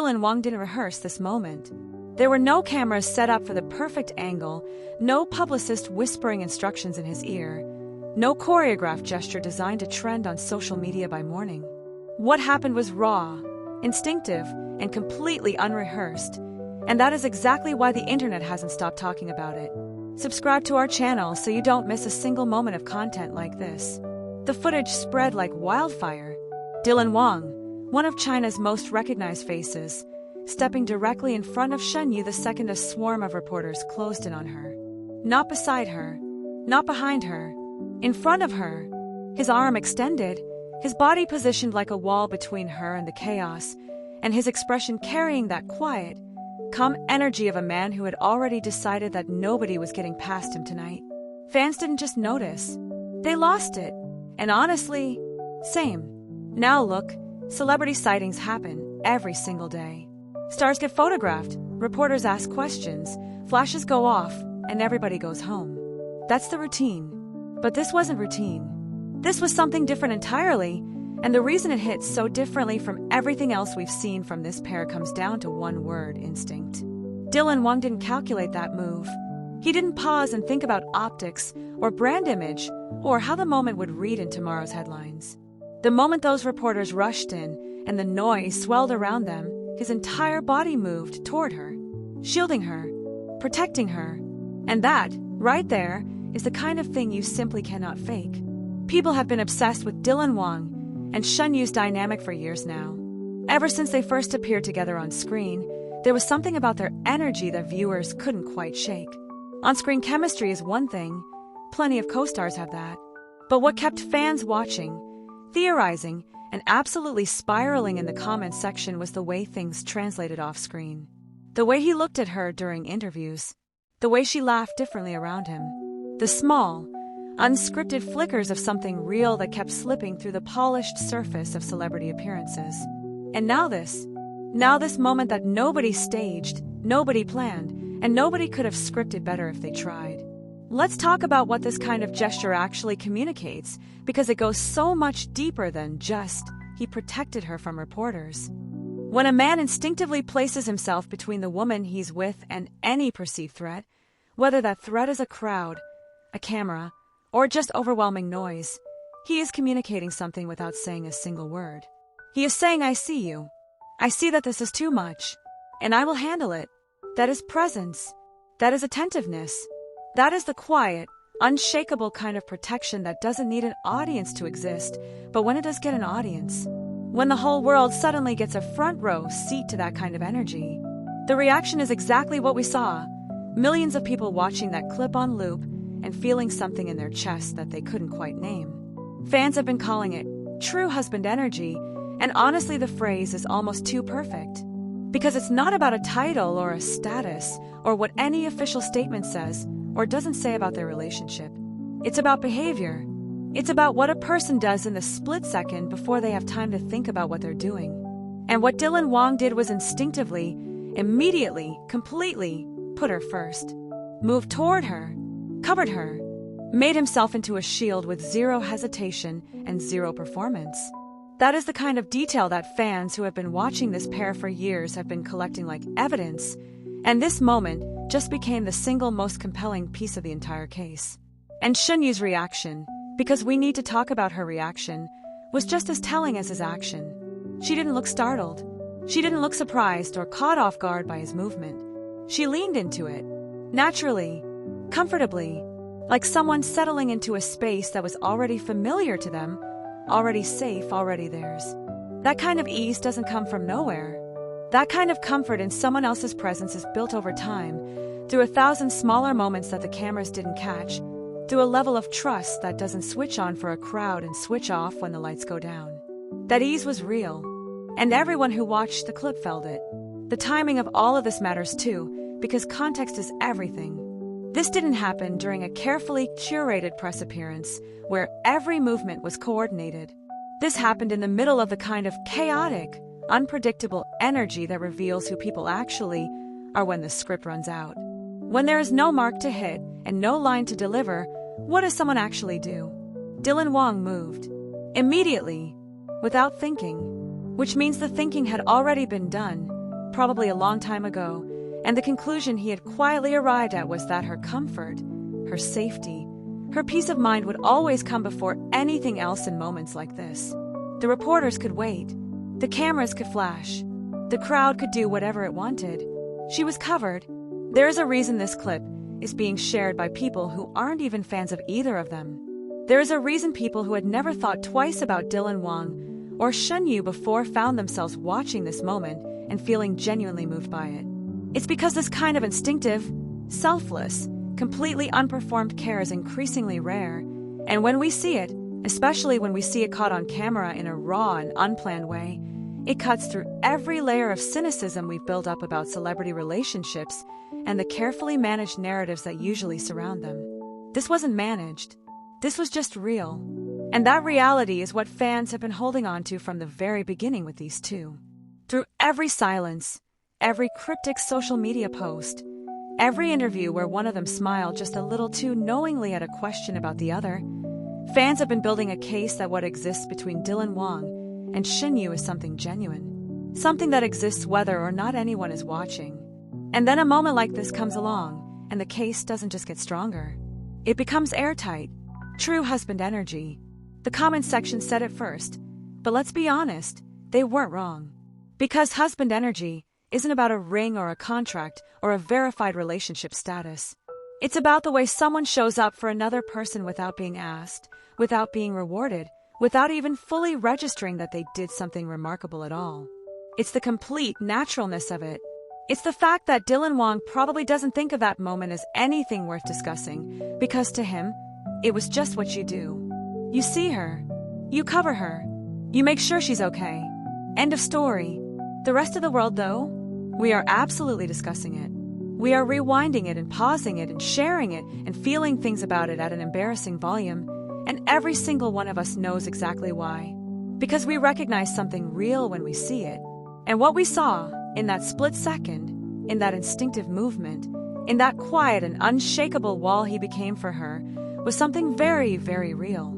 Wang didn't rehearse this moment. There were no cameras set up for the perfect angle, no publicist whispering instructions in his ear, no choreographed gesture designed to trend on social media by morning. What happened was raw, instinctive, and completely unrehearsed, and that is exactly why the internet hasn't stopped talking about it. Subscribe to our channel so you don't miss a single moment of content like this. The footage spread like wildfire. Wang, one of China's most recognized faces, stepping directly in front of Shen Yue the second a swarm of reporters closed in on her. Not beside her, not behind her, in front of her, his arm extended, his body positioned like a wall between her and the chaos, and his expression carrying that quiet, calm energy of a man who had already decided that nobody was getting past him tonight. Fans didn't just notice, they lost it. And honestly, same. Now look, celebrity sightings happen every single day. Stars get photographed, reporters ask questions, flashes go off, and everybody goes home. That's the routine. But this wasn't routine. This was something different entirely, and the reason it hits so differently from everything else we've seen from this pair comes down to one word: instinct. Wang didn't calculate that move. He didn't pause and think about optics, or brand image, or how the moment would read in tomorrow's headlines. The moment those reporters rushed in, and the noise swelled around them, his entire body moved toward her, shielding her, protecting her. And that, right there, is the kind of thing you simply cannot fake. People have been obsessed with Wang and Shen Yue's dynamic for years now. Ever since they first appeared together on screen, there was something about their energy that viewers couldn't quite shake. On-screen chemistry is one thing, plenty of co-stars have that. But what kept fans watching, theorizing, and absolutely spiraling in the comments section was the way things translated off-screen. The way he looked at her during interviews. The way she laughed differently around him. The small, unscripted flickers of something real that kept slipping through the polished surface of celebrity appearances. And now this moment that nobody staged, nobody planned, and nobody could have scripted better if they tried. Let's talk about what this kind of gesture actually communicates, because it goes so much deeper than just, he protected her from reporters. When a man instinctively places himself between the woman he's with and any perceived threat, whether that threat is a crowd, a camera, or just overwhelming noise, he is communicating something without saying a single word. He is saying, I see you. I see that this is too much, and I will handle it. That is presence. That is attentiveness. That is the quiet, unshakable kind of protection that doesn't need an audience to exist, but when it does get an audience, when the whole world suddenly gets a front row seat to that kind of energy, the reaction is exactly what we saw. Millions of people watching that clip on loop and feeling something in their chest that they couldn't quite name. Fans have been calling it true husband energy, and honestly the phrase is almost too perfect. Because it's not about a title or a status or what any official statement says or doesn't say about their relationship. It's about behavior. It's about what a person does in the split second before they have time to think about what they're doing. And what Wang did was instinctively, immediately, completely put her first. Moved toward her, covered her, made himself into a shield with zero hesitation and zero performance. That is the kind of detail that fans who have been watching this pair for years have been collecting like evidence, and this moment just became the single most compelling piece of the entire case. And Shen Yue's reaction, because we need to talk about her reaction, was just as telling as his action. She didn't look startled. She didn't look surprised or caught off guard by his movement. She leaned into it, naturally, comfortably, like someone settling into a space that was already familiar to them, already safe, already theirs. That kind of ease doesn't come from nowhere. That kind of comfort in someone else's presence is built over time, through 1,000 smaller moments that the cameras didn't catch, through a level of trust that doesn't switch on for a crowd and switch off when the lights go down. That ease was real, and everyone who watched the clip felt it. The timing of all of this matters too, because context is everything. This didn't happen during a carefully curated press appearance where every movement was coordinated. This happened in the middle of the kind of chaotic, unpredictable energy that reveals who people actually are when the script runs out. When there is no mark to hit and no line to deliver, what does someone actually do? Wang moved. Immediately, without thinking, which means the thinking had already been done, probably a long time ago, and the conclusion he had quietly arrived at was that her comfort, her safety, her peace of mind would always come before anything else in moments like this. The reporters could wait. The cameras could flash. The crowd could do whatever it wanted. She was covered. There is a reason this clip is being shared by people who aren't even fans of either of them. There is a reason people who had never thought twice about Dylan Wang or Shen Yue before found themselves watching this moment and feeling genuinely moved by it. It's because this kind of instinctive, selfless, completely unperformed care is increasingly rare, and when we see it, especially when we see it caught on camera in a raw and unplanned way, it cuts through every layer of cynicism we've built up about celebrity relationships and the carefully managed narratives that usually surround them. This wasn't managed. This was just real. And that reality is what fans have been holding on to from the very beginning with these two. Through every silence, every cryptic social media post, every interview where one of them smiled just a little too knowingly at a question about the other, fans have been building a case that what exists between Dylan Wang and Shen Yue is something genuine. Something that exists whether or not anyone is watching. And then a moment like this comes along, and the case doesn't just get stronger. It becomes airtight. True husband energy. The comment section said it first, but let's be honest, they weren't wrong. Because husband energy isn't about a ring or a contract or a verified relationship status. It's about the way someone shows up for another person without being asked, without being rewarded, without even fully registering that they did something remarkable at all. It's the complete naturalness of it. It's the fact that Dylan Wang probably doesn't think of that moment as anything worth discussing, because to him, it was just what you do. You see her. You cover her. You make sure she's okay. End of story. The rest of the world, though, we are absolutely discussing it. We are rewinding it and pausing it and sharing it and feeling things about it at an embarrassing volume, and every single one of us knows exactly why. Because we recognize something real when we see it. And what we saw, in that split second, in that instinctive movement, in that quiet and unshakable wall he became for her, was something very, very real.